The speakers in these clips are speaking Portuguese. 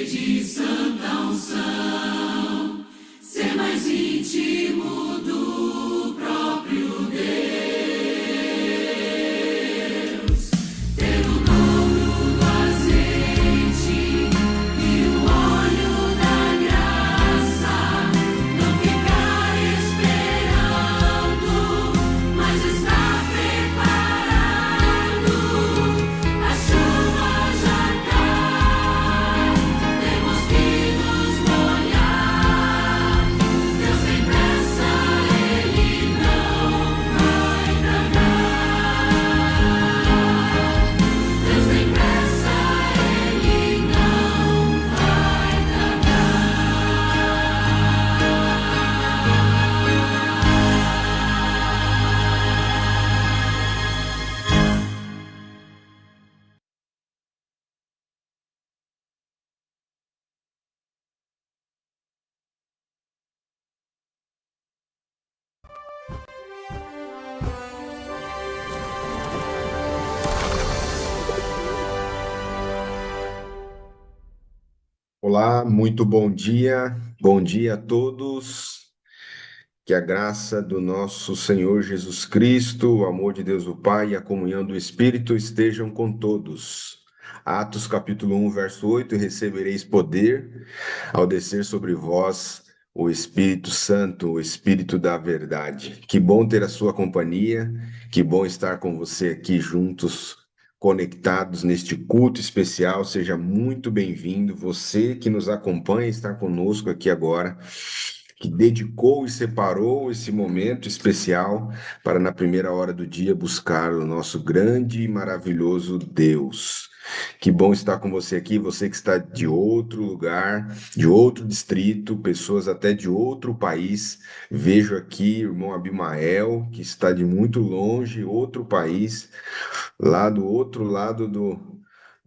de santa unção, ser mais íntimo do próprio Deus, ter o dobro do azeite e o óleo da graça, não ficar esperando, mas estar preparado. A chuva já cai, temos que nos molhar. Deus tem pressa, Ele não vai tardar. Deus tem pressa, Ele não vai Olá, muito bom dia a todos. Que a graça do nosso Senhor Jesus Cristo, o amor de Deus o Pai e a comunhão do Espírito estejam com todos. Atos capítulo 1, verso 8: E recebereis poder ao descer sobre vós o Espírito Santo, o Espírito da verdade. Que bom ter a sua companhia, que bom estar com você aqui juntos, conectados neste culto especial. Seja muito bem-vindo, você que nos acompanha, está conosco aqui agora, que dedicou e separou esse momento especial para, na primeira hora do dia, buscar o nosso grande e maravilhoso Deus. Que bom estar com você aqui, você que está de outro lugar, de outro distrito, pessoas até de outro país. Vejo aqui o irmão Abimael, que está de muito longe, outro país, lá do outro lado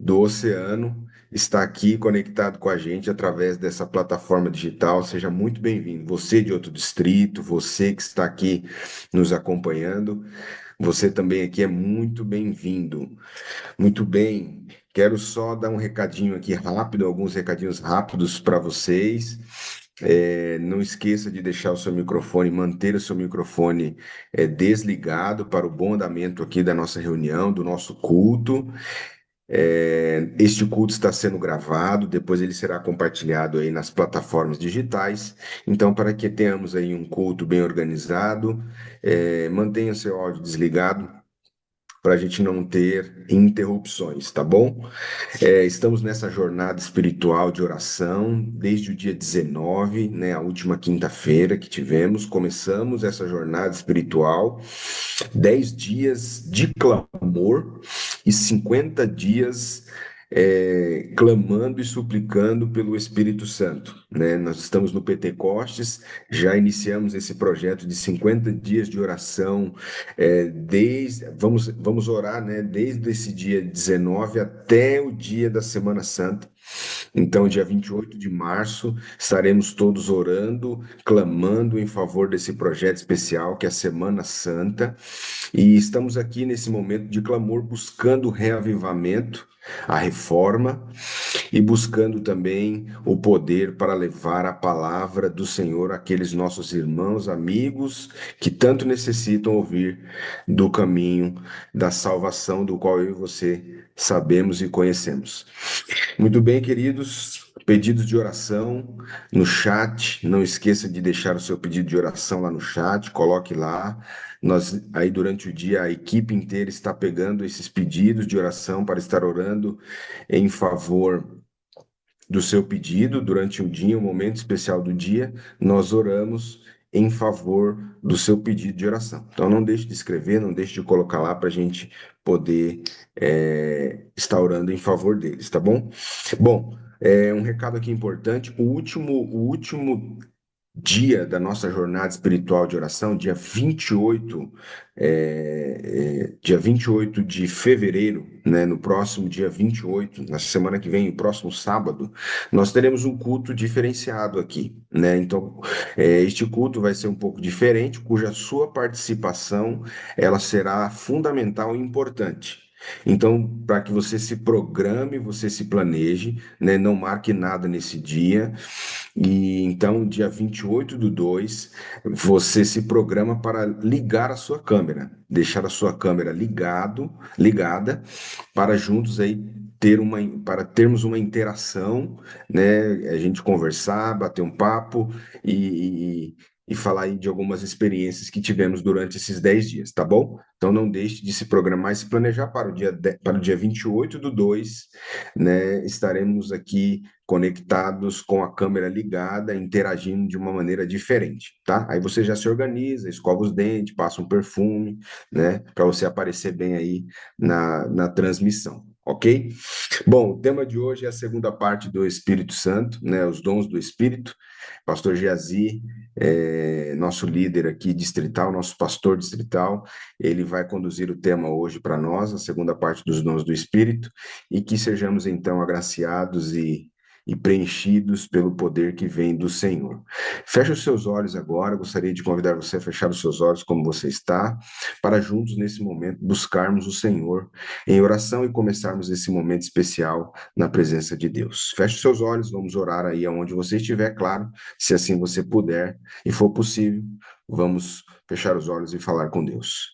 do oceano, está aqui conectado com a gente através dessa plataforma digital. Seja muito bem-vindo. Você de outro distrito, você que está aqui nos acompanhando, você também aqui é muito bem-vindo. Muito bem, quero só dar um recadinho aqui rápido, alguns recadinhos rápidos para vocês. Não esqueça de deixar o seu microfone, manter o seu microfone desligado para o bom andamento aqui da nossa reunião, do nosso culto. Este culto está sendo gravado, depois ele será compartilhado aí nas plataformas digitais. Então, para que tenhamos aí um culto bem organizado, mantenha seu áudio desligado para a gente não ter interrupções, tá bom? Estamos nessa jornada espiritual de oração desde o dia 19, né, a última quinta-feira que tivemos. Começamos essa jornada espiritual, 10 dias de clamor e 50 dias clamando e suplicando pelo Espírito Santo, né? Nós estamos no Pentecostes, já iniciamos esse projeto de 50 dias de oração, vamos orar, né, desde esse dia 19 até o dia da Semana Santa. Então, dia 28 de março, estaremos todos orando, clamando em favor desse projeto especial que é a Semana Santa. E estamos aqui nesse momento de clamor, buscando o reavivamento, a reforma e buscando também o poder para levar a palavra do Senhor àqueles nossos irmãos, amigos que tanto necessitam ouvir do caminho da salvação, do qual eu e você sabemos e conhecemos. Muito bem, queridos, pedidos de oração no chat. Não esqueça de deixar o seu pedido de oração lá no chat, coloque lá. Nós, aí durante o dia, a equipe inteira está pegando esses pedidos de oração para estar orando em favor do seu pedido. Durante o dia, um momento especial do dia, nós oramos em favor do seu pedido de oração. Então, não deixe de escrever, não deixe de colocar lá para a gente poder estar orando em favor deles, tá bom? Bom, um recado aqui importante: o último dia da nossa jornada espiritual de oração, dia 28 de fevereiro, né, no próximo dia 28, na semana que vem, o próximo sábado, nós teremos um culto diferenciado aqui, né? Então, este culto vai ser um pouco diferente, cuja sua participação ela será fundamental e importante. Então, para que você se programe, você se planeje, né? Não marque nada nesse dia. E então, dia 28/2, você se programa para ligar a sua câmera, deixar a sua câmera ligada, para juntos aí para termos uma interação, né? A gente conversar, bater um papo e falar aí de algumas experiências que tivemos durante esses 10 dias, tá bom? Então não deixe de se programar e se planejar para para o dia 28/2, né? Estaremos aqui conectados com a câmera ligada, interagindo de uma maneira diferente, tá? Aí você já se organiza, escova os dentes, passa um perfume, né? Para você aparecer bem aí na transmissão, ok? Bom, o tema de hoje é a segunda parte do Espírito Santo, né? Os dons do Espírito. Pastor Geazi, nosso líder aqui distrital, nosso pastor distrital, ele vai conduzir o tema hoje para nós, a segunda parte dos dons do Espírito, e que sejamos então agraciados e preenchidos pelo poder que vem do Senhor. Feche os seus olhos agora, gostaria de convidar você a fechar os seus olhos como você está, para juntos nesse momento buscarmos o Senhor em oração e começarmos esse momento especial na presença de Deus. Feche os seus olhos, vamos orar aí aonde você estiver, claro, se assim você puder e for possível, vamos fechar os olhos e falar com Deus.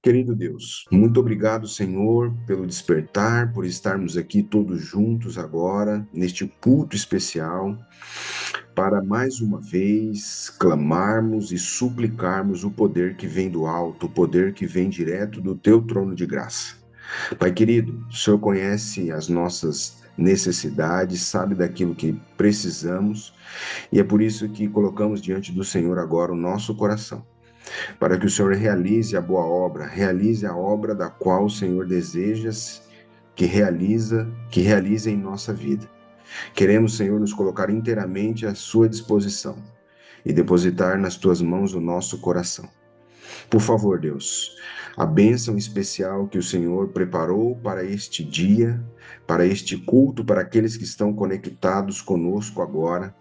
Querido Deus, muito obrigado, Senhor, pelo despertar, por estarmos aqui todos juntos agora, neste culto especial, para mais uma vez clamarmos e suplicarmos o poder que vem do alto, o poder que vem direto do teu trono de graça. Pai querido, o Senhor conhece as nossas necessidades, sabe daquilo que precisamos, e é por isso que colocamos diante do Senhor agora o nosso coração, para que o Senhor realize a boa obra, realize a obra da qual o Senhor desejas que realize em nossa vida. Queremos, Senhor, nos colocar inteiramente à sua disposição e depositar nas tuas mãos o nosso coração. Por favor, Deus, a bênção especial que o Senhor preparou para este dia, para este culto, para aqueles que estão conectados conosco agora,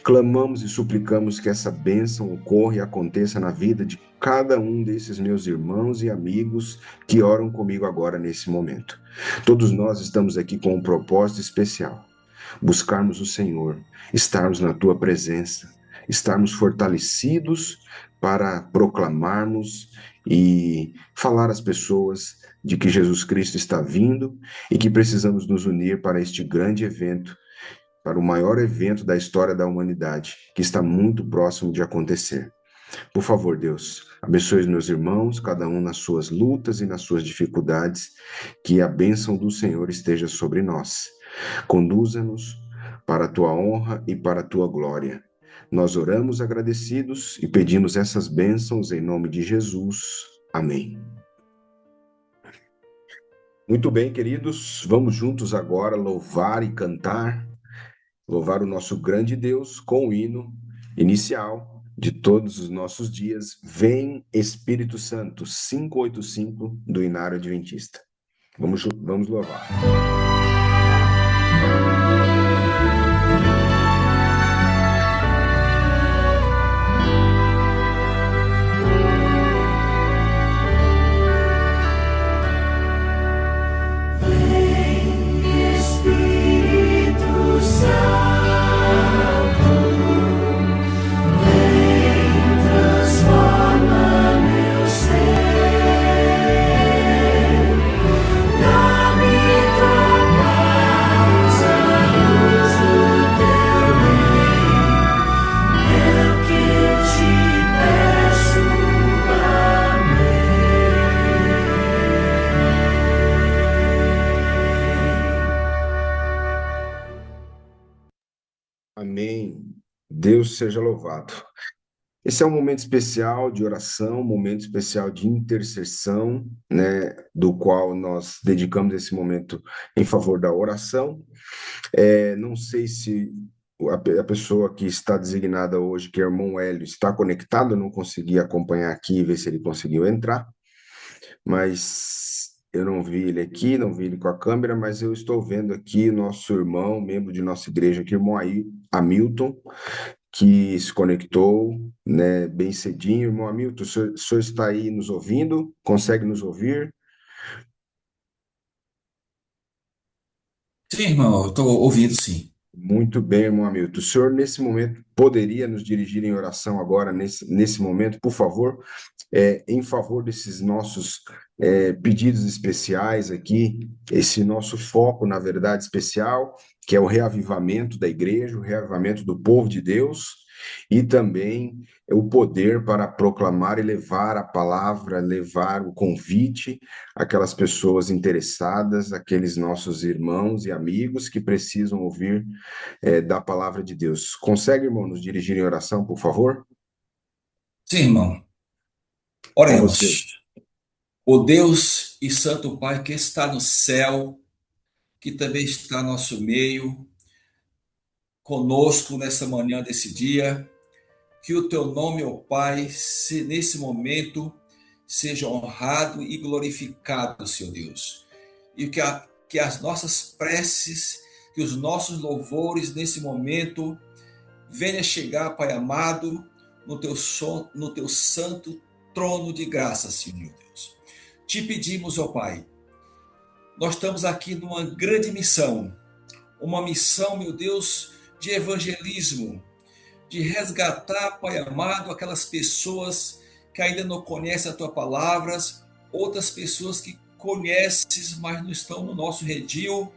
clamamos e suplicamos que essa bênção ocorra e aconteça na vida de cada um desses meus irmãos e amigos que oram comigo agora nesse momento. Todos nós estamos aqui com um propósito especial: buscarmos o Senhor, estarmos na tua presença, estarmos fortalecidos para proclamarmos e falar às pessoas de que Jesus Cristo está vindo e que precisamos nos unir para este grande evento, para o maior evento da história da humanidade, que está muito próximo de acontecer. Por favor, Deus, abençoe os meus irmãos, cada um nas suas lutas e nas suas dificuldades, que a bênção do Senhor esteja sobre nós. Conduza-nos para a tua honra e para a tua glória. Nós oramos agradecidos e pedimos essas bênçãos em nome de Jesus. Amém. Muito bem, queridos, vamos juntos agora louvar e cantar, louvar o nosso grande Deus com o hino inicial de todos os nossos dias. Vem Espírito Santo, 585 do Inário Adventista. Vamos louvar. Espírito Santo, vem transforma meu ser, dá-me tua paz, a luz do teu bem, é o que te peço, Amém. Deus seja louvado. Esse é um momento especial de oração, um momento especial de intercessão, né, do qual nós dedicamos esse momento em favor da oração. Não sei se a pessoa que está designada hoje, que é o irmão Hélio, está conectado, eu não consegui acompanhar aqui e ver se ele conseguiu entrar, mas eu não vi ele aqui, não vi ele com a câmera, mas eu estou vendo aqui nosso irmão, membro de nossa igreja aqui, irmão Hamilton, que se conectou, né, bem cedinho. Irmão Hamilton, o senhor está aí nos ouvindo? Consegue nos ouvir? Sim, irmão, eu estou ouvindo, sim. Muito bem, irmão Hamilton. O senhor, nesse momento, poderia nos dirigir em oração agora, nesse momento, por favor, em favor desses nossos pedidos especiais aqui, esse nosso foco, na verdade, especial, que é o reavivamento da igreja, o reavivamento do povo de Deus, e também o poder para proclamar e levar a palavra, levar o convite àquelas pessoas interessadas, aqueles nossos irmãos e amigos que precisam ouvir da palavra de Deus. Consegue, irmão, nos dirigir em oração, por favor? Sim, irmão. Com você. Oremos. O Deus e Santo Pai que está no céu, que também está no nosso meio, conosco nessa manhã desse dia, que o teu nome, ó Pai, nesse momento seja honrado e glorificado, Senhor Deus. E que as nossas preces, que os nossos louvores nesse momento venha chegar, Pai amado, no teu santo trono de graça, Senhor Deus. Te pedimos, ó Pai, nós estamos aqui numa grande missão, uma missão, meu Deus, de evangelismo, de resgatar, Pai amado, aquelas pessoas que ainda não conhecem a tua palavra, outras pessoas que conheces, mas não estão no nosso redil,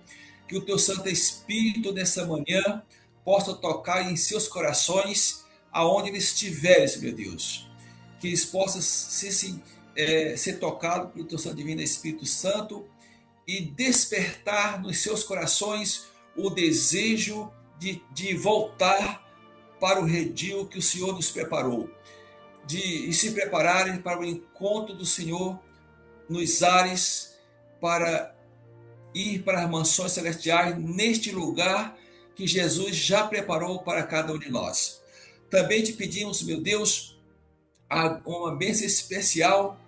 que o teu Santo Espírito nessa manhã possa tocar em seus corações, aonde eles estiverem, meu Deus. Que eles possam ser tocados pelo teu Santo Divino Espírito Santo e despertar nos seus corações o desejo de voltar para o redil que o Senhor nos preparou, de se prepararem para o encontro do Senhor nos ares, para ir para as mansões celestiais, neste lugar que Jesus já preparou para cada um de nós. Também te pedimos, meu Deus, uma bênção especial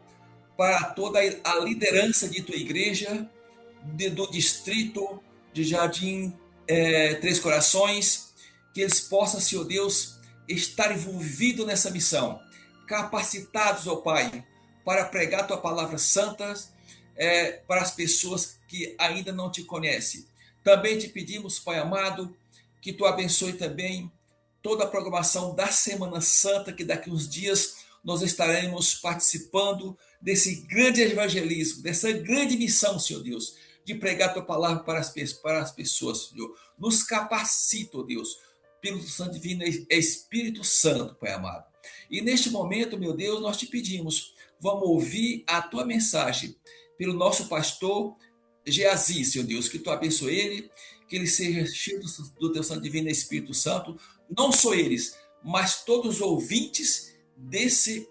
para toda a liderança de tua igreja, do distrito de Jardim Três Corações, que eles possam, Senhor Deus, estar envolvidos nessa missão, capacitados, ó Pai, para pregar tua palavra santa para as pessoas que ainda não te conhecem. Também te pedimos, Pai amado, que tu abençoe também toda a programação da Semana Santa, que daqui uns dias nós estaremos participando desse grande evangelismo, dessa grande missão, Senhor Deus, de pregar a tua palavra para as pessoas, Senhor. Nos capacita, ó Deus, pelo Santo Divino Espírito Santo, Pai amado. E neste momento, meu Deus, nós te pedimos, vamos ouvir a tua mensagem pelo nosso pastor Geazi, Senhor Deus, que tu abençoe ele, que ele seja cheio do teu Santo Divino Espírito Santo, não só eles, mas todos os ouvintes desse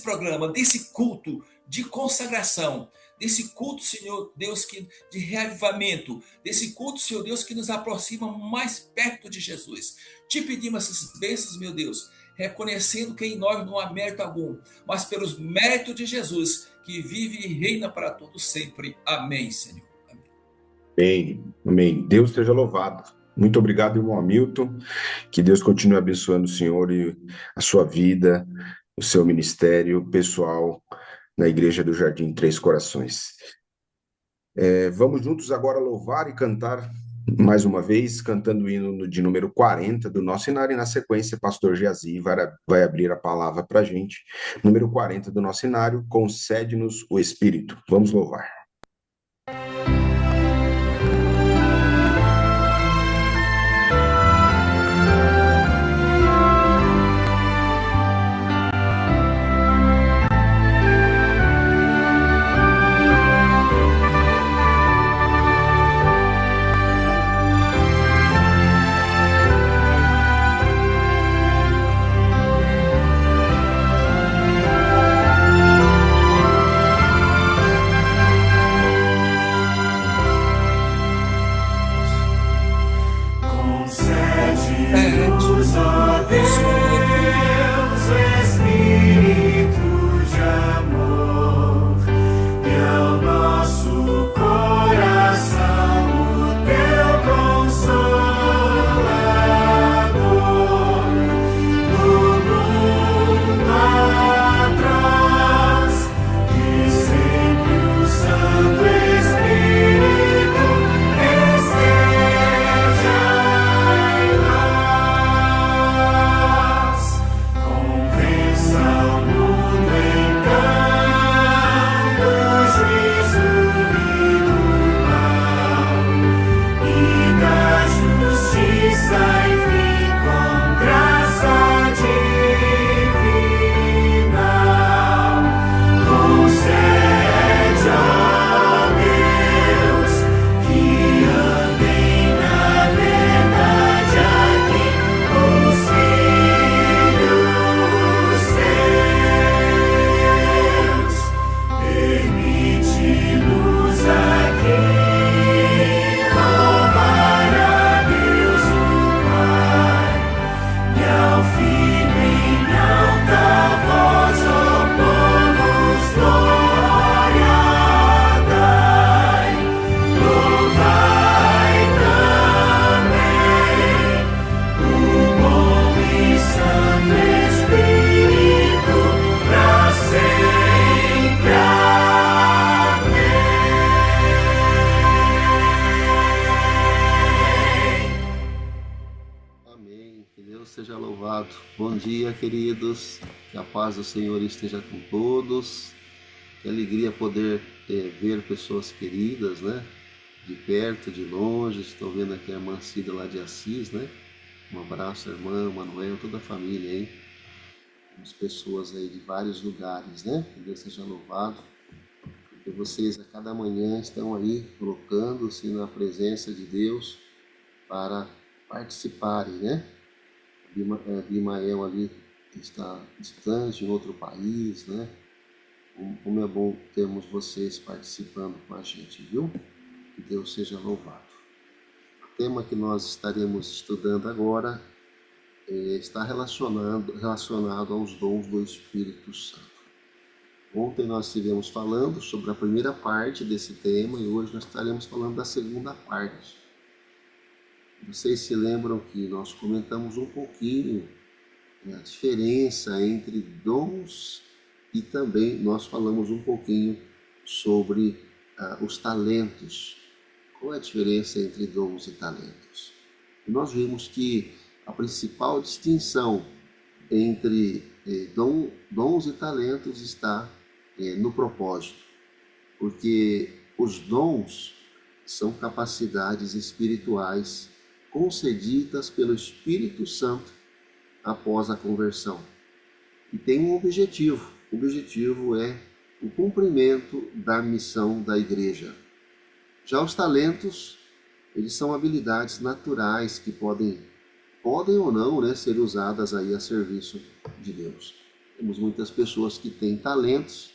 programa, desse culto de consagração, desse culto, Senhor Deus, de reavivamento, desse culto, Senhor Deus, que nos aproxima mais perto de Jesus. Te pedimos essas bênçãos, meu Deus, reconhecendo que em nós não há mérito algum, mas pelos méritos de Jesus, que vive e reina para todos sempre. Amém, Senhor. Amém. Amém. Amém. Deus seja louvado. Muito obrigado, irmão Hamilton. Que Deus continue abençoando o senhor e a sua vida, o seu ministério pessoal na Igreja do Jardim Três Corações. Vamos juntos agora louvar e cantar mais uma vez, cantando o hino de número 40 do nosso inário, e na sequência, pastor Geazi vai abrir a palavra para a gente. Número 40 do nosso inário, concede-nos o Espírito. Vamos louvar. Concede-nos, ó Deus, o Espírito de amor e ao nosso coração o teu consolador. No mundo atrás, que sempre o Santo Espírito esteja Que Deus seja louvado. Bom dia, queridos. Que a paz do Senhor esteja com todos. Que alegria poder ver pessoas queridas, né? De perto, de longe. Estou vendo aqui a irmã Cida lá de Assis, né? Um abraço, irmã, Manuel, toda a família, hein? Temos pessoas aí de vários lugares, né? Que Deus seja louvado. Porque vocês a cada manhã estão aí colocando-se na presença de Deus para participarem, né? Bimael ali está distante, em outro país, né? Como é bom termos vocês participando com a gente, viu? Que Deus seja louvado. O tema que nós estaremos estudando agora está relacionado aos dons do Espírito Santo. Ontem nós estivemos falando sobre a primeira parte desse tema e hoje nós estaremos falando da segunda parte. Vocês se lembram que nós comentamos um pouquinho a diferença entre dons e também nós falamos um pouquinho sobre os talentos. Qual é a diferença entre dons e talentos? E nós vimos que a principal distinção entre dons e talentos está no propósito, porque os dons são capacidades espirituais concedidas pelo Espírito Santo após a conversão. E tem um objetivo. O objetivo é o cumprimento da missão da igreja. Já os talentos, eles são habilidades naturais que podem ou não, né, ser usadas aí a serviço de Deus. Temos muitas pessoas que têm talentos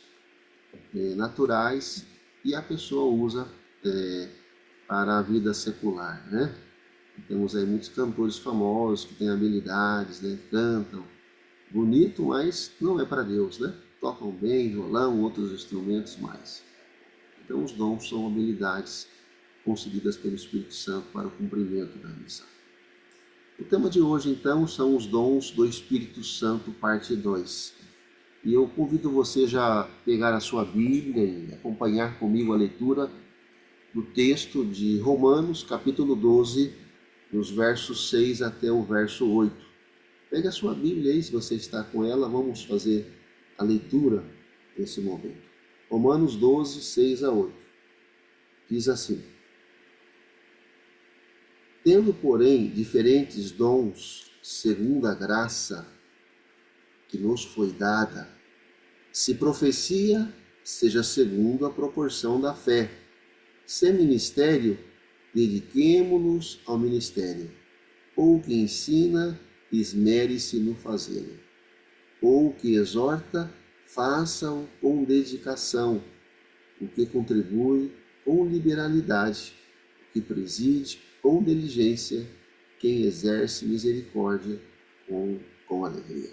naturais e a pessoa usa para a vida secular, né? Temos aí muitos cantores famosos que têm habilidades, né? Cantam bonito, mas não é para Deus, né? Tocam bem, violão, outros instrumentos mais. Então os dons são habilidades concedidas pelo Espírito Santo para o cumprimento da missão. O tema de hoje, então, são os dons do Espírito Santo, parte 2. E eu convido você já a pegar a sua Bíblia e acompanhar comigo a leitura do texto de Romanos, capítulo 12, dos versos 6 até o verso 8. Pegue a sua Bíblia aí, se você está com ela, vamos fazer a leitura nesse momento. Romanos 12, 6 a 8. Diz assim: Tendo, porém, diferentes dons, segundo a graça que nos foi dada, se profecia, seja segundo a proporção da fé. Se ministério, dediquemo-nos ao ministério. Ou que ensina, esmere-se no fazê-lo. Ou que exorta, faça-o com dedicação. O que contribui, com liberalidade. O que preside, com diligência. Quem exerce misericórdia, com alegria.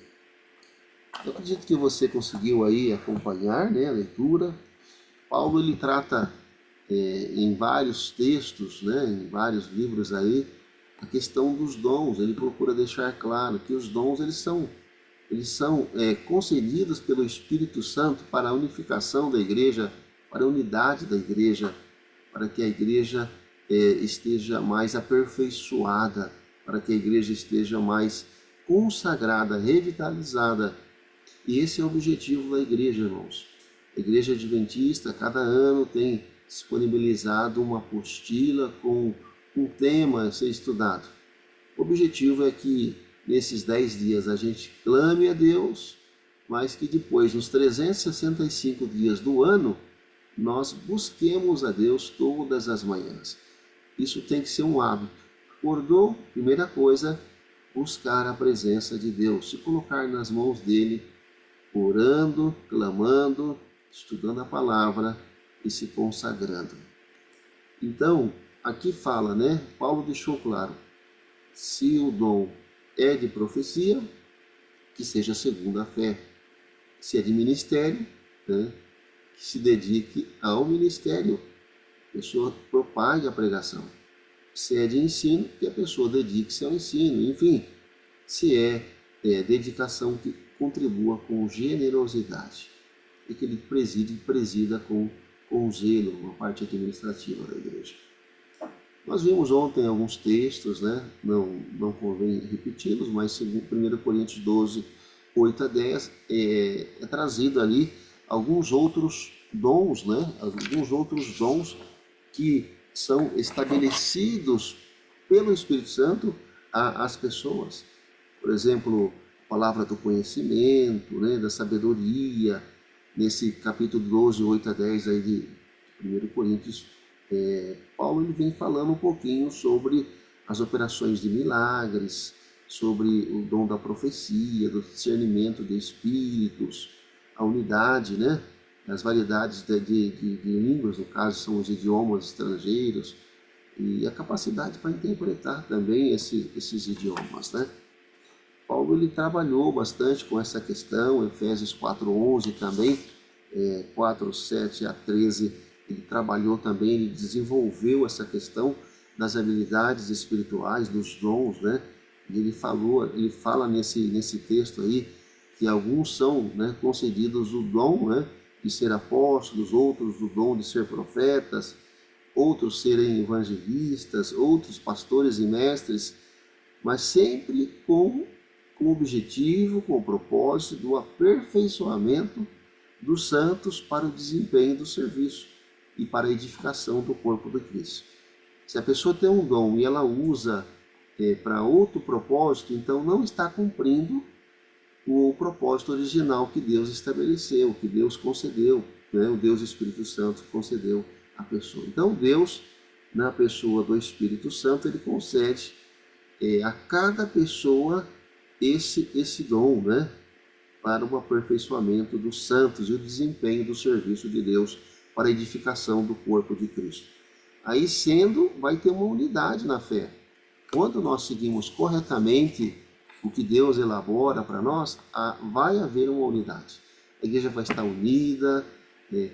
Eu acredito que você conseguiu aí acompanhar, né, a leitura. Paulo ele trata em vários textos, né, em vários livros aí, a questão dos dons. Ele procura deixar claro que os dons eles são concedidos pelo Espírito Santo para a unificação da igreja, para a unidade da igreja, para que a igreja esteja mais aperfeiçoada, para que a igreja esteja mais consagrada, revitalizada. E esse é o objetivo da igreja, irmãos. A igreja adventista, cada ano, tem disponibilizado uma apostila com um tema a ser estudado. O objetivo é que nesses 10 dias a gente clame a Deus, mas que depois, nos 365 dias do ano, nós busquemos a Deus todas as manhãs. Isso tem que ser um hábito. Acordou, primeira coisa, buscar a presença de Deus, se colocar nas mãos dele, orando, clamando, estudando a palavra e se consagrando. Então, aqui fala, né? Paulo deixou claro, se o dom é de profecia, que seja segundo a fé. Se é de ministério, né, que se dedique ao ministério, a pessoa propague a pregação. Se é de ensino, que a pessoa dedique-se ao ensino. Enfim, se é dedicação, que contribua com generosidade. E que ele presida com zelo, uma parte administrativa da igreja. Nós vimos ontem alguns textos, né? Não convém repeti-los, mas segundo 1 Coríntios 12, 8 a 10, é trazido ali alguns outros dons, né? Alguns outros dons que são estabelecidos pelo Espírito Santo às pessoas. Por exemplo, a palavra do conhecimento, né? Da sabedoria, nesse capítulo 12, 8 a 10 aí de 1 Coríntios, Paulo ele vem falando um pouquinho sobre as operações de milagres, sobre o dom da profecia, do discernimento de espíritos, a unidade, né? As variedades de línguas, no caso são os idiomas estrangeiros, e a capacidade para interpretar também esses idiomas, né? Paulo ele trabalhou bastante com essa questão, Efésios 4:11 também, 4:7 a 13, ele trabalhou também, ele desenvolveu essa questão das habilidades espirituais, dos dons, né? E ele fala nesse texto aí que alguns são, né, concedidos o dom, né, de ser apóstolos, outros o dom de ser profetas, outros serem evangelistas, outros pastores e mestres, mas sempre com o objetivo, com o propósito do aperfeiçoamento dos santos para o desempenho do serviço e para a edificação do corpo de Cristo. Se a pessoa tem um dom e ela usa para outro propósito, então não está cumprindo o propósito original que Deus estabeleceu, que Deus concedeu, né? O Deus Espírito Santo concedeu à pessoa. Então Deus, na pessoa do Espírito Santo, ele concede a cada pessoa esse dom, né? Para o aperfeiçoamento dos santos e o desempenho do serviço de Deus para a edificação do corpo de Cristo. Aí vai ter uma unidade na fé. Quando nós seguimos corretamente o que Deus elabora para nós, vai haver uma unidade. A igreja vai estar unida,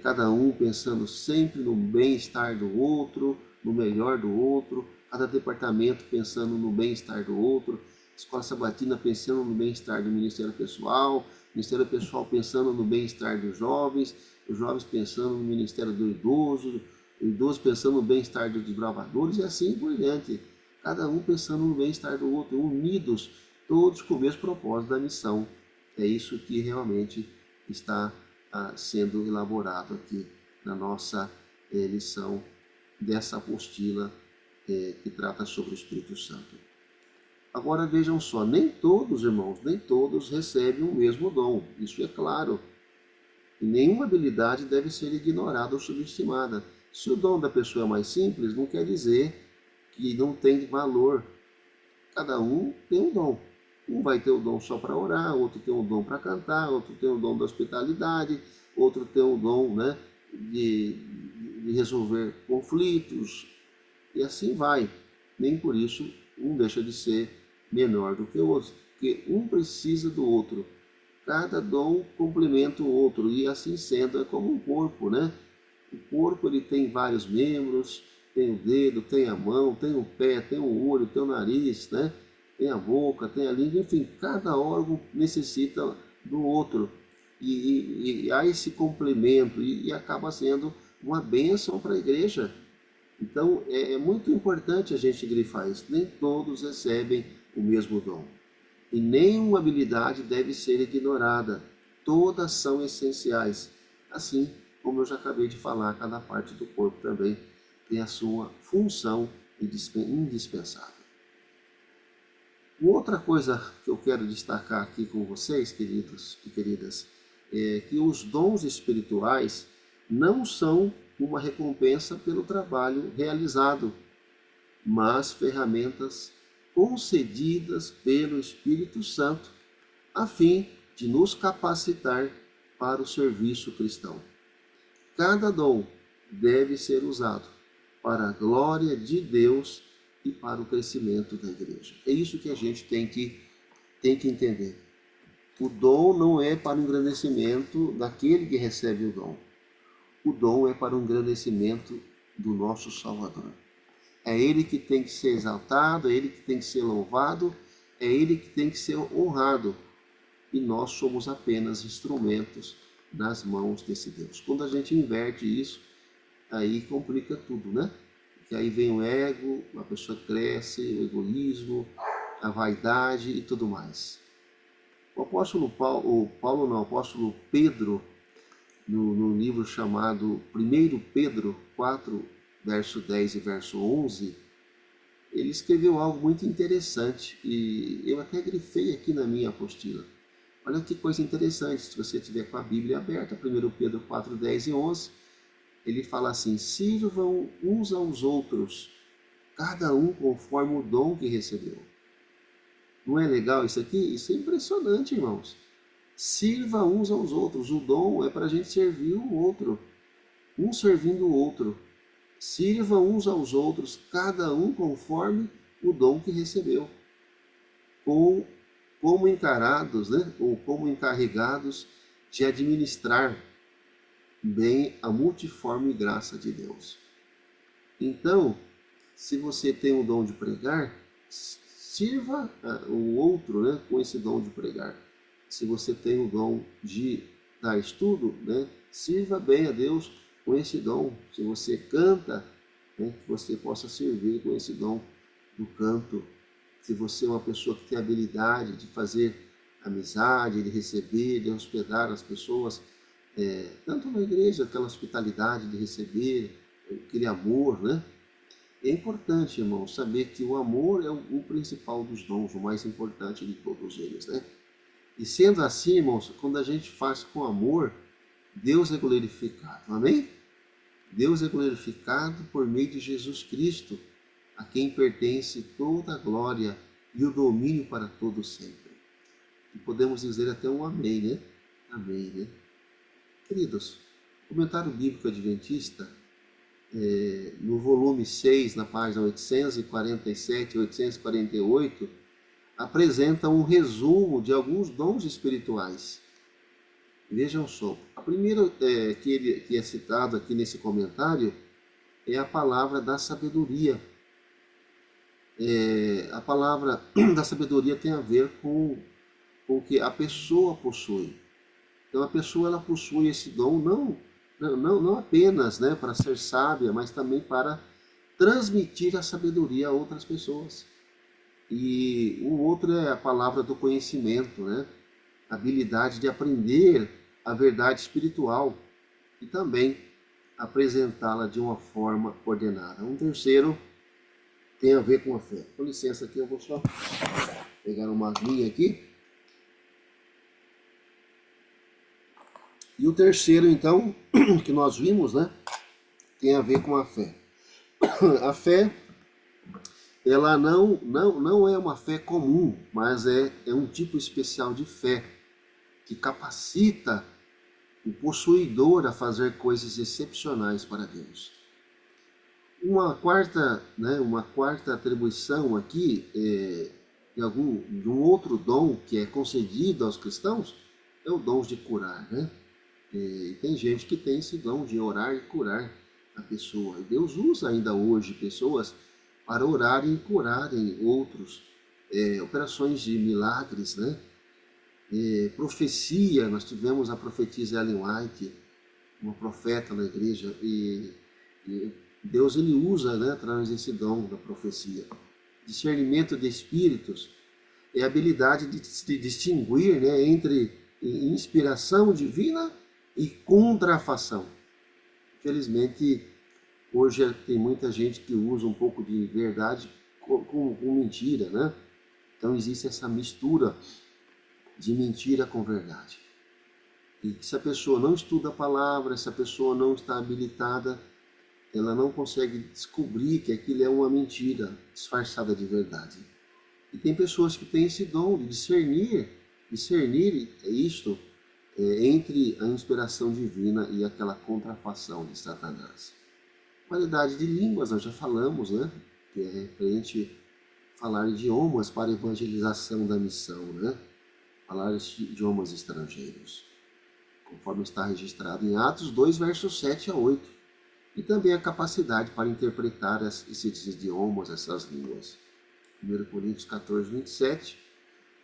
cada um pensando sempre no bem-estar do outro, no melhor do outro, cada departamento pensando no bem-estar do outro, escola sabatina pensando no bem-estar do ministério pessoal, ministério pessoal pensando no bem-estar dos jovens, os jovens pensando no ministério do idoso, o idoso pensando no bem-estar dos desbravadores e assim por diante. Cada um pensando no bem-estar do outro, unidos, todos com o mesmo propósito da missão. É isso que realmente está sendo elaborado aqui na nossa lição dessa apostila que trata sobre o Espírito Santo. Agora vejam só, nem todos, irmãos, nem todos recebem o mesmo dom, isso é claro. E nenhuma habilidade deve ser ignorada ou subestimada. Se o dom da pessoa é mais simples, não quer dizer que não tem valor. Cada um tem um dom. Um vai ter o dom só para orar, outro tem o dom para cantar, outro tem o dom da hospitalidade, outro tem o dom, né, de resolver conflitos, e assim vai. Nem por isso um deixa de ser menor do que o outro, porque um precisa do outro. Cada dom complementa o outro, e assim sendo, é como um corpo, né? O corpo ele tem vários membros, tem o dedo, tem a mão, tem o pé, tem o olho, tem o nariz, né? Tem a boca, tem a língua, enfim, cada órgão necessita do outro. E há esse complemento e acaba sendo uma bênção para a igreja. Então é muito importante a gente grifar isso. Nem todos recebem o mesmo dom. E nenhuma habilidade deve ser ignorada. Todas são essenciais. Assim como eu já acabei de falar, cada parte do corpo também tem a sua função indispensável. Outra coisa que eu quero destacar aqui com vocês, queridos e queridas, é que os dons espirituais não são uma recompensa pelo trabalho realizado, mas ferramentas concedidas pelo Espírito Santo, a fim de nos capacitar para o serviço cristão. Cada dom deve ser usado para a glória de Deus e para o crescimento da igreja. É isso que a gente tem que entender. O dom não é para o engrandecimento daquele que recebe o dom. O dom é para o engrandecimento do nosso Salvador. É Ele que tem que ser exaltado, é Ele que tem que ser louvado, é Ele que tem que ser honrado. E nós somos apenas instrumentos nas mãos desse Deus. Quando a gente inverte isso, aí complica tudo, né? que aí vem o ego, a pessoa cresce, o egoísmo, a vaidade e tudo mais. O apóstolo o apóstolo Pedro, no livro chamado 1 Pedro 4, verso 10 e verso 11, ele escreveu algo muito interessante e eu até grifei aqui na minha apostila. Olha que coisa interessante, se você tiver com a Bíblia aberta, 1 Pedro 4, 10 e 11, ele fala assim: sirvam uns aos outros, cada um conforme o dom que recebeu. Não é legal isso aqui? Isso é impressionante, irmãos. Sirva uns aos outros, o dom é para a gente servir o outro, um servindo o outro. Sirva uns aos outros, cada um conforme o dom que recebeu, como encarados, né? Ou como encarregados de administrar bem a multiforme graça de Deus. Então, se você tem o dom de pregar, sirva o outro, né, com esse dom de pregar. Se você tem o dom de dar estudo, né, sirva bem a Deus com esse dom. Se você canta, né, que você possa servir com esse dom do canto. Se você é uma pessoa que tem habilidade de fazer amizade, de receber, de hospedar as pessoas, tanto na igreja, aquela hospitalidade de receber, aquele amor, né? É importante, irmão, saber que o amor é o principal dos dons, o mais importante de todos eles, né? E sendo assim, irmãos, quando a gente faz com amor, Deus é glorificado, amém? Deus é glorificado por meio de Jesus Cristo, a quem pertence toda a glória e o domínio para todo sempre. E podemos dizer até um amém, né? Amém, né? Queridos, o Comentário Bíblico Adventista, no volume 6, na página 847 e 848, apresenta um resumo de alguns dons espirituais. Vejam só, a primeira que é citado aqui nesse comentário é a palavra da sabedoria. A palavra da sabedoria tem a ver com o que a pessoa possui. Então a pessoa ela possui esse dom não apenas, né, para ser sábia, mas também para transmitir a sabedoria a outras pessoas. E o outro é a palavra do conhecimento, né? A habilidade de aprender a verdade espiritual e também apresentá-la de uma forma ordenada. Um terceiro tem a ver com a fé. Com licença aqui, eu vou só pegar uma aguinha aqui. E o terceiro, então, que nós vimos, né, tem a ver com a fé. A fé, ela não é uma fé comum, mas é um tipo especial de fé que capacita o possuidor a fazer coisas excepcionais para Deus. Uma quarta atribuição aqui de um outro dom que é concedido aos cristãos é o dom de curar, né? E tem gente que tem esse dom de orar e curar a pessoa. E Deus usa ainda hoje pessoas para orarem e curarem outros. Operações de milagres, né? Profecia, nós tivemos a profetisa Ellen White, uma profeta na igreja, e Deus ele usa, né, através desse dom da profecia. Discernimento de espíritos é a habilidade de se distinguir, né, entre inspiração divina e contrafação. Infelizmente, hoje tem muita gente que usa um pouco de verdade com mentira, né? Então existe essa mistura de mentira com verdade. E se a pessoa não estuda a palavra, se a pessoa não está habilitada, ela não consegue descobrir que aquilo é uma mentira disfarçada de verdade. E tem pessoas que têm esse dom de discernir isto entre a inspiração divina e aquela contrafação de Satanás. Qualidade de línguas, nós já falamos, né? Que é referente a falar idiomas para evangelização da missão, né? Falar idiomas estrangeiros, conforme está registrado em Atos 2, versos 7 a 8. E também a capacidade para interpretar esses idiomas, essas línguas. 1 Coríntios 14, 27,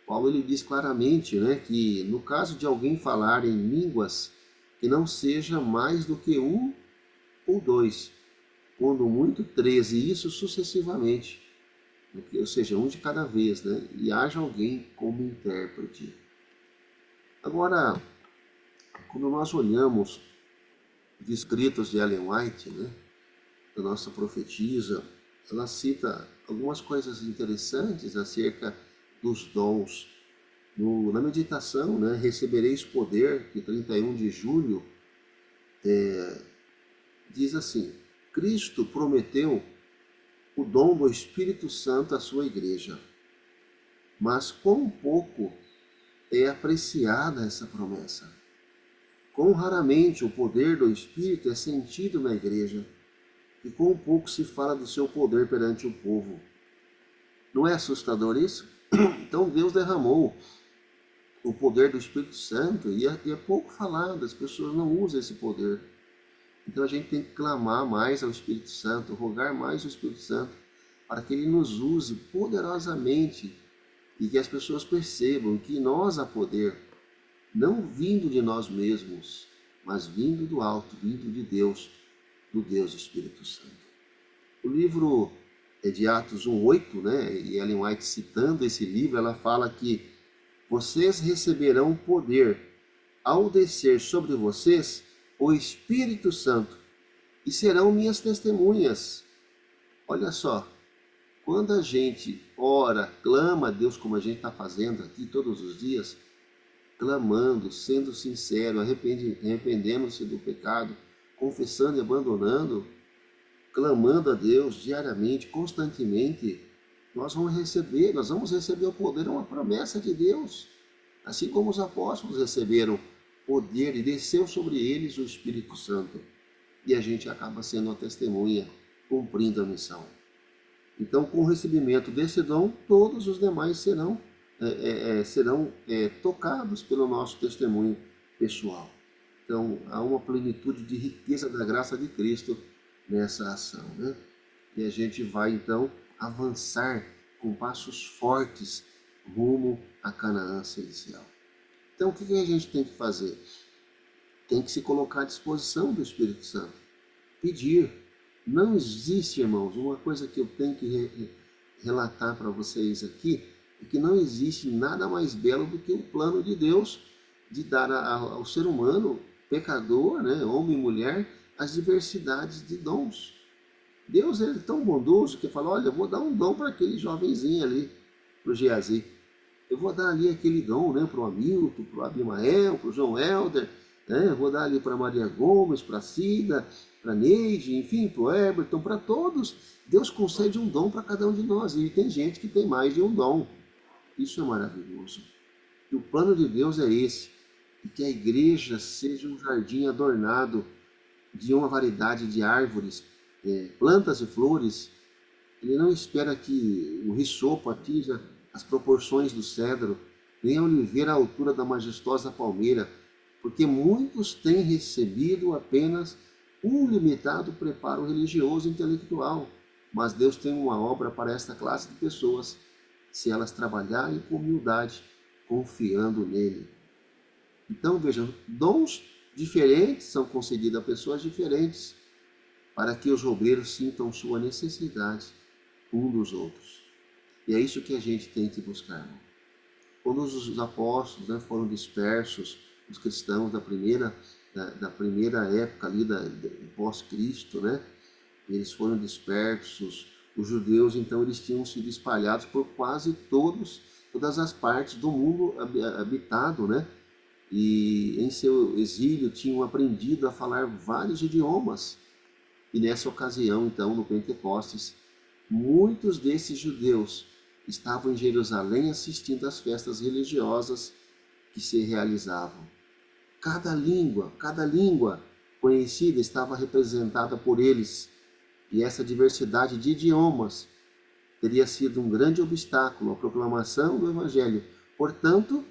Paulo ele diz claramente, né, que no caso de alguém falar em línguas, que não seja mais do que um ou dois, quando muito 13, e isso sucessivamente, ou seja, um de cada vez, né? E haja alguém como intérprete. Agora, quando nós olhamos os escritos de Ellen White, né, da nossa profetisa, ela cita algumas coisas interessantes acerca dos dons. Na meditação, né, Recebereis Poder, de 31 de julho, diz assim: Cristo prometeu o dom do Espírito Santo à sua igreja, mas quão pouco é apreciada essa promessa. Quão raramente o poder do Espírito é sentido na igreja e quão pouco se fala do seu poder perante o povo. Não é assustador isso? Então Deus derramou o poder do Espírito Santo e é pouco falado, as pessoas não usam esse poder. Então a gente tem que clamar mais ao Espírito Santo, rogar mais ao Espírito Santo, para que ele nos use poderosamente e que as pessoas percebam que nós há poder, não vindo de nós mesmos, mas vindo do alto, vindo de Deus, do Deus Espírito Santo. O livro de Atos 1:8, né, e Ellen White citando esse livro, ela fala que vocês receberão poder ao descer sobre vocês o Espírito Santo e serão minhas testemunhas. Olha só, quando a gente ora, clama a Deus como a gente está fazendo aqui todos os dias, clamando, sendo sincero, arrependendo-se do pecado, confessando e abandonando, clamando a Deus diariamente, constantemente, nós vamos receber o poder, é uma promessa de Deus. Assim como os apóstolos receberam poder e desceu sobre eles o Espírito Santo. E a gente acaba sendo uma testemunha, cumprindo a missão. Então, com o recebimento desse dom, todos os demais serão tocados pelo nosso testemunho pessoal. Então, há uma plenitude de riqueza da graça de Cristo nessa ação, né? E a gente vai, então, avançar com passos fortes rumo a Canaã celestial. Então, o que a gente tem que fazer? Tem que se colocar à disposição do Espírito Santo. Pedir. Não existe, irmãos, uma coisa que eu tenho que relatar para vocês aqui, é que não existe nada mais belo do que o plano de Deus de dar ao ser humano, pecador, né, homem e mulher, as diversidades de dons. Deus é tão bondoso que fala, olha, eu vou dar um dom para aquele jovenzinho ali, para o Geazi. Eu vou dar ali aquele dom, né, para o Hamilton, para o Abimael, para o João Helder, né, eu vou dar ali para a Maria Gomes, para a Cida, para a Neide, enfim, para o Everton, para todos. Deus concede um dom para cada um de nós, e tem gente que tem mais de um dom. Isso é maravilhoso. E o plano de Deus é esse, e que a igreja seja um jardim adornado de uma variedade de árvores, plantas e flores. Ele não espera que o risopo atinja as proporções do cedro, nem a oliveira à altura da majestosa palmeira, porque muitos têm recebido apenas um limitado preparo religioso e intelectual, mas Deus tem uma obra para esta classe de pessoas, se elas trabalharem com humildade, confiando nele. Então, vejam, dons diferentes são concedidos a pessoas diferentes, para que os obreiros sintam sua necessidade um dos outros. E é isso que a gente tem que buscar, irmão. Quando os apóstolos, né, foram dispersos, os cristãos da primeira época ali, do pós-Cristo, né, eles foram dispersos. Os judeus, então, eles tinham sido espalhados por quase todas as partes do mundo habitado, né? E em seu exílio tinham aprendido a falar vários idiomas. E nessa ocasião, então, no Pentecostes, muitos desses judeus estavam em Jerusalém assistindo às festas religiosas que se realizavam. Cada língua conhecida estava representada por eles, e essa diversidade de idiomas teria sido um grande obstáculo à proclamação do Evangelho. Portanto,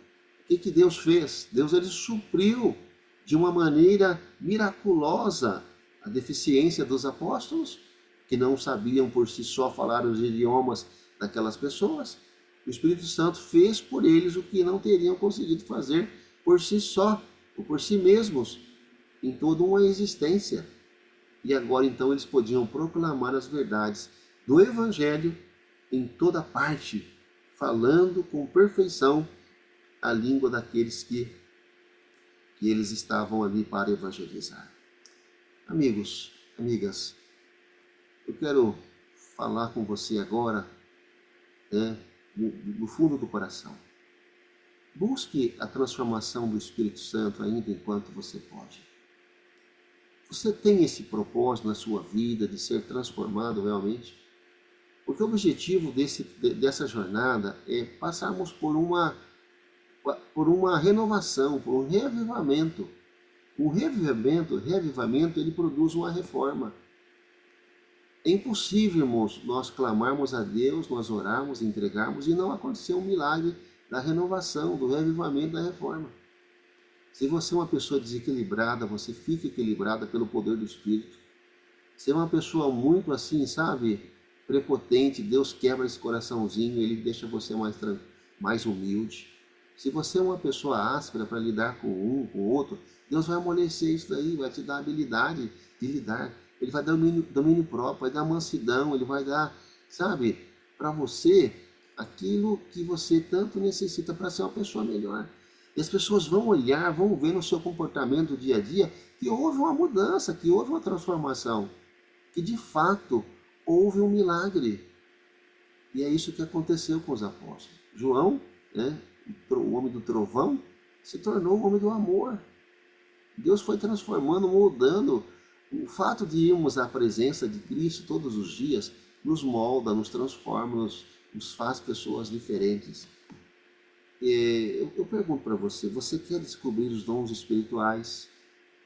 o que Deus fez? Deus ele supriu de uma maneira miraculosa a deficiência dos apóstolos, que não sabiam por si só falar os idiomas daquelas pessoas. O Espírito Santo fez por eles o que não teriam conseguido fazer por si só, ou por si mesmos, em toda uma existência. e agora então eles podiam proclamar as verdades do Evangelho em toda parte, falando com perfeição a língua daqueles que eles estavam ali para evangelizar. Amigos, amigas, eu quero falar com você agora, do fundo do coração. Busque a transformação do Espírito Santo ainda enquanto você pode. Você tem esse propósito na sua vida de ser transformado realmente? Porque o objetivo dessa jornada é passarmos por uma renovação, por um reavivamento. O reavivamento, ele produz uma reforma. É impossível nós clamarmos a Deus, nós orarmos, entregarmos e não acontecer um milagre da renovação, do reavivamento, da reforma. Se você é uma pessoa desequilibrada, você fica equilibrada pelo poder do Espírito. Se é uma pessoa muito assim, sabe, prepotente, Deus quebra esse coraçãozinho, ele deixa você mais humilde. Se você é uma pessoa áspera para lidar com um, com o outro, Deus vai amolecer isso daí, vai te dar a habilidade de lidar. Ele vai dar domínio próprio, vai dar mansidão, ele vai dar, sabe, para você aquilo que você tanto necessita para ser uma pessoa melhor. E as pessoas vão olhar, vão ver no seu comportamento do dia a dia que houve uma mudança, que houve uma transformação, que de fato houve um milagre. E é isso que aconteceu com os apóstolos. João, o homem do trovão, se tornou o homem do amor. Deus foi transformando, moldando. O fato de irmos à presença de Cristo todos os dias nos molda, nos transforma, nos faz pessoas diferentes. Eu pergunto para você, você quer descobrir os dons espirituais?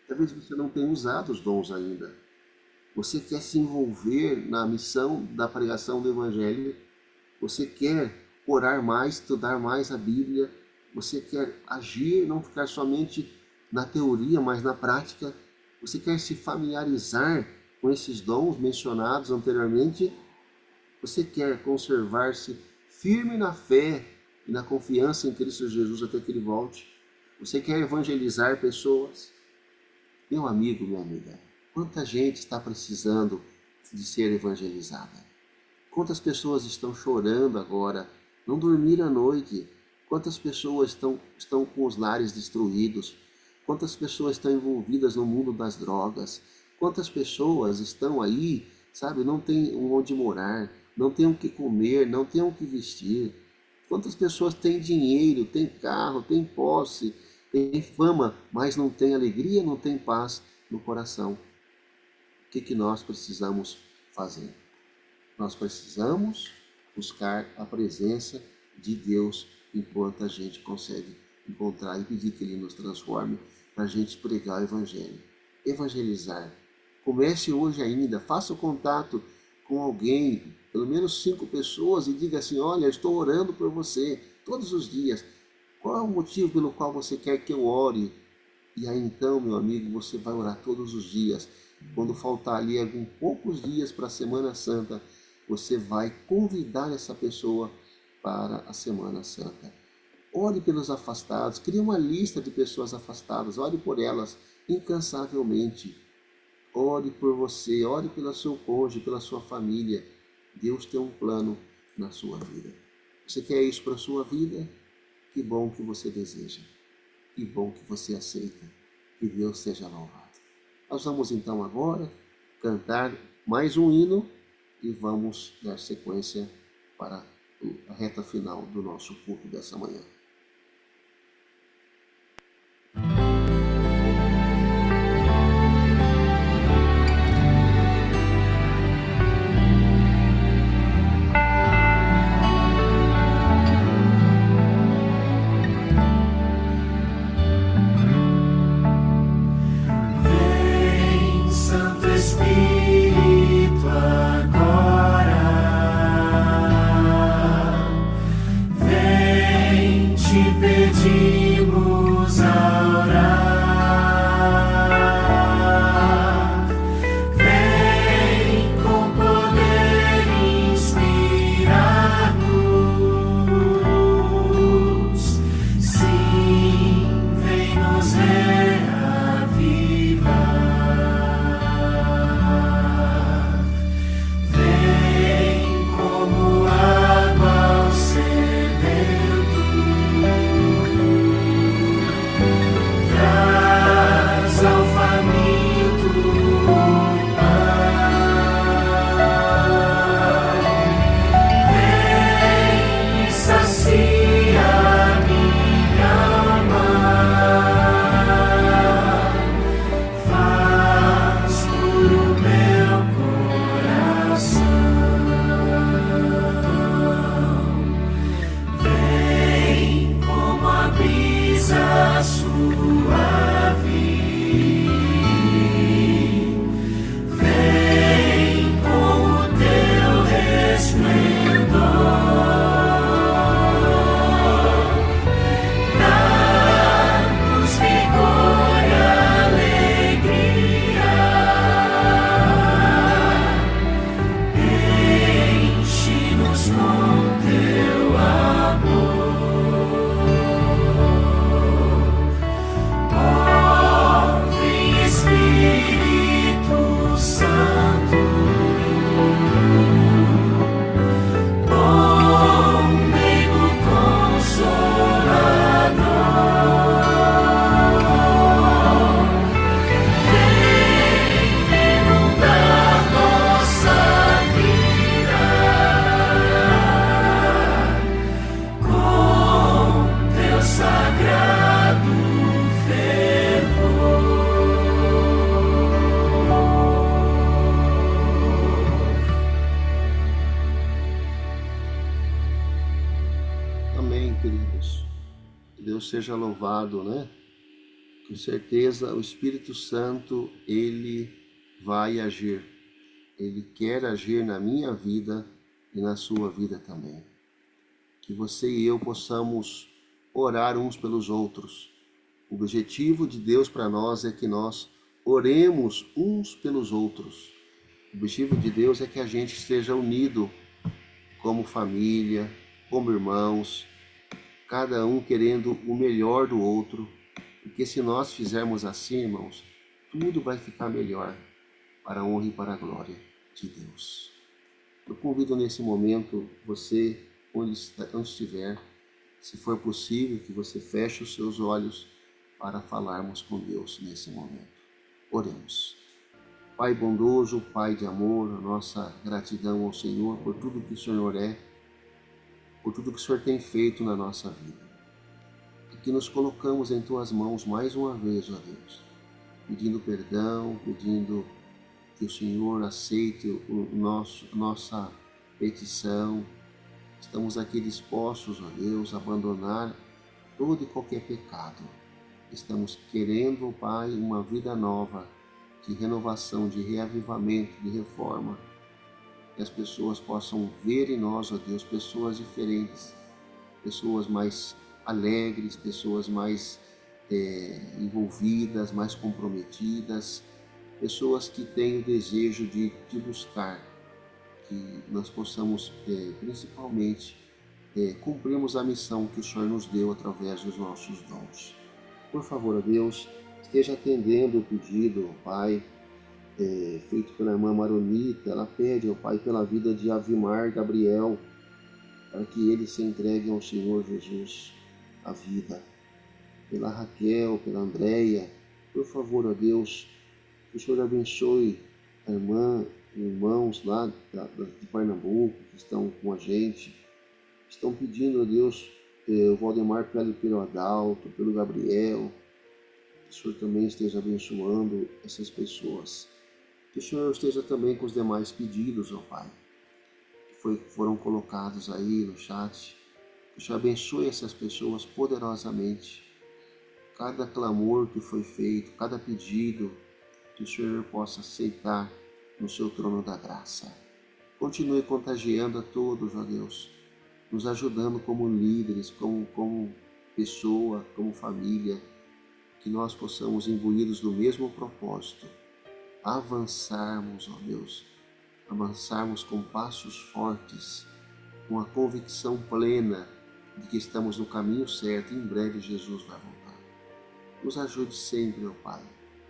Talvez você não tenha usado os dons ainda. Você quer se envolver na missão da pregação do Evangelho? Você quer orar mais, estudar mais a Bíblia? Você quer agir, não ficar somente na teoria, mas na prática? Você quer se familiarizar com esses dons mencionados anteriormente? Você quer conservar-se firme na fé e na confiança em Cristo Jesus até que Ele volte? Você quer evangelizar pessoas? Meu amigo, minha amiga, quanta gente está precisando de ser evangelizada? Quantas pessoas estão chorando agora, não dormiram à noite? Quantas pessoas estão com os lares destruídos? Quantas pessoas estão envolvidas no mundo das drogas? Quantas pessoas estão aí, sabe, não tem onde morar, não tem o que comer, não tem o que vestir? Quantas pessoas têm dinheiro, têm carro, têm posse, têm fama, mas não têm alegria, não têm paz no coração? O que nós precisamos fazer? Nós precisamos buscar a presença de Deus enquanto a gente consegue encontrar e pedir que Ele nos transforme para a gente pregar o Evangelho. Evangelizar. Comece hoje ainda, faça o contato com alguém, pelo menos 5 pessoas, e diga assim: olha, eu estou orando por você todos os dias. Qual é o motivo pelo qual você quer que eu ore? E aí então, meu amigo, você vai orar todos os dias. Quando faltar ali alguns poucos dias para a Semana Santa, você vai convidar essa pessoa para a Semana Santa. Ore pelos afastados, crie uma lista de pessoas afastadas, ore por elas incansavelmente. Ore por você, ore pelo seu cônjuge, pela sua família. Deus tem um plano na sua vida. Você quer isso para a sua vida? Que bom que você deseja. Que bom que você aceita. Que Deus seja louvado. Nós vamos então agora cantar mais um hino e vamos dar sequência para a reta final do nosso culto dessa manhã. Vem, Santo Espírito, agora. Vem, Amém, queridos. Que Deus seja louvado, né? Com certeza o Espírito Santo, ele vai agir. Ele quer agir na minha vida e na sua vida também. Que você e eu possamos orar uns pelos outros. O objetivo de Deus para nós é que nós oremos uns pelos outros. O objetivo de Deus é que a gente esteja unido como família, como irmãos, cada um querendo o melhor do outro, porque se nós fizermos assim, irmãos, tudo vai ficar melhor para a honra e para a glória de Deus. Eu convido nesse momento você, onde estiver, se for possível, que você feche os seus olhos para falarmos com Deus nesse momento. Oremos. Pai bondoso, Pai de amor, a nossa gratidão ao Senhor por tudo que o Senhor é, por tudo que o Senhor tem feito na nossa vida. E que nos colocamos em Tuas mãos mais uma vez, ó Deus, pedindo perdão, pedindo que o Senhor aceite nossa petição. Estamos aqui dispostos, ó Deus, a abandonar todo e qualquer pecado. Estamos querendo, Pai, uma vida nova, de renovação, de reavivamento, de reforma. Que as pessoas possam ver em nós, ó Deus, pessoas diferentes, pessoas mais alegres, pessoas mais envolvidas, mais comprometidas, pessoas que têm o desejo de buscar, que nós possamos principalmente cumprirmos a missão que o Senhor nos deu através dos nossos dons. Por favor, ó Deus, esteja atendendo o pedido, ó Pai, feito pela irmã Maronita. Ela pede, ó Pai, pela vida de Avimar Gabriel, para que ele se entregue ao Senhor Jesus a vida. Pela Raquel, pela Andréia, por favor, ó Deus, que o Senhor abençoe a irmã e irmãos lá de Pernambuco que estão com a gente. Estão pedindo, ó Deus, o Valdemar pelo Adalto, pelo Gabriel. Que o Senhor também esteja abençoando essas pessoas. Que o Senhor esteja também com os demais pedidos, ó Pai, que foram colocados aí no chat. Que o Senhor abençoe essas pessoas poderosamente. Cada clamor que foi feito, cada pedido, que o Senhor possa aceitar no seu trono da graça. Continue contagiando a todos, ó Deus, nos ajudando como líderes, como pessoa, como família, que nós possamos, imbuídos do mesmo propósito, avançarmos, ó Deus, avançarmos com passos fortes, com a convicção plena de que estamos no caminho certo e em breve Jesus vai voltar. Nos ajude sempre, ó Pai.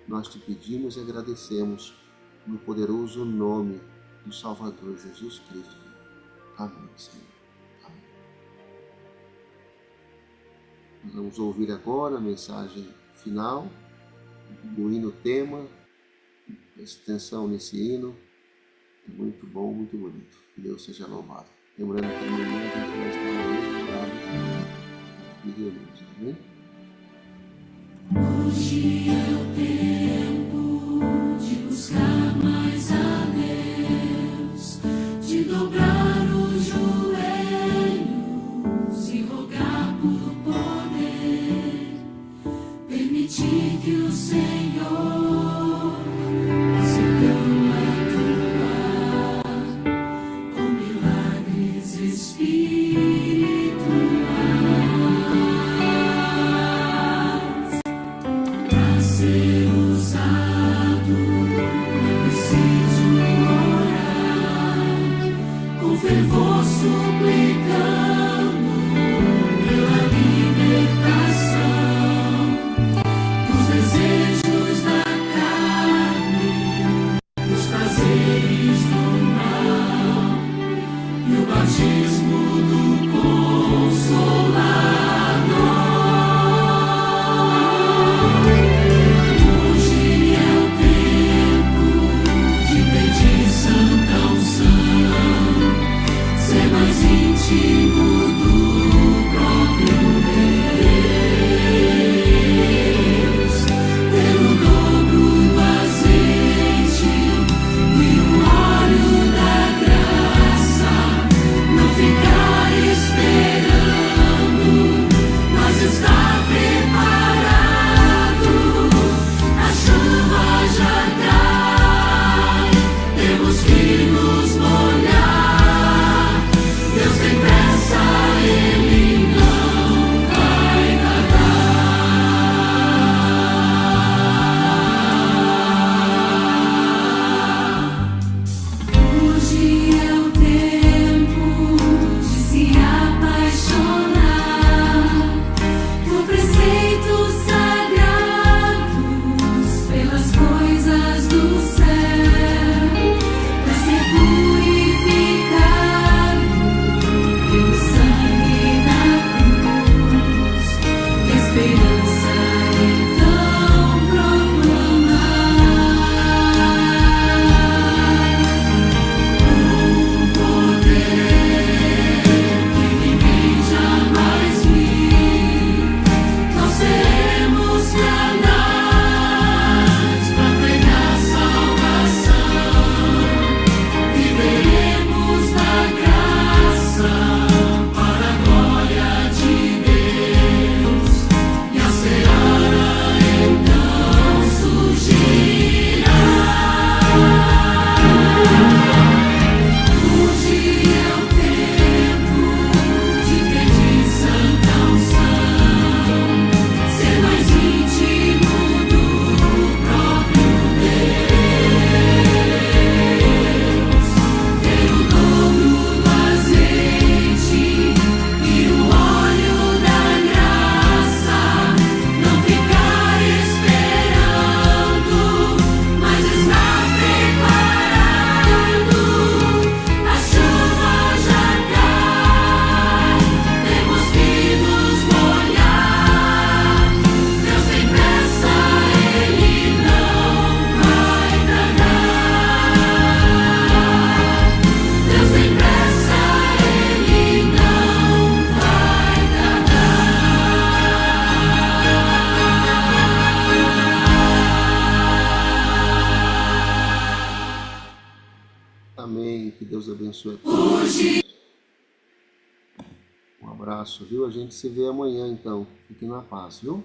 Nós te pedimos e agradecemos no poderoso nome do Salvador Jesus Cristo. Amém, Senhor. Amém. Nós vamos ouvir agora a mensagem final do hino tema. Preste atenção nesse hino. É muito bom, muito bonito. Que Deus seja louvado. Lembrando que amanhã a gente vai estar no mesmo horário e reunimos, amém? Hoje é o tempo de buscar mais a Deus, de dobrar os joelhos e rogar por poder, permitir que o Senhor possa então atuar com milagres espirituais. abençoe a todos. Um abraço, viu? A gente se vê amanhã, então. Fiquem na paz, viu?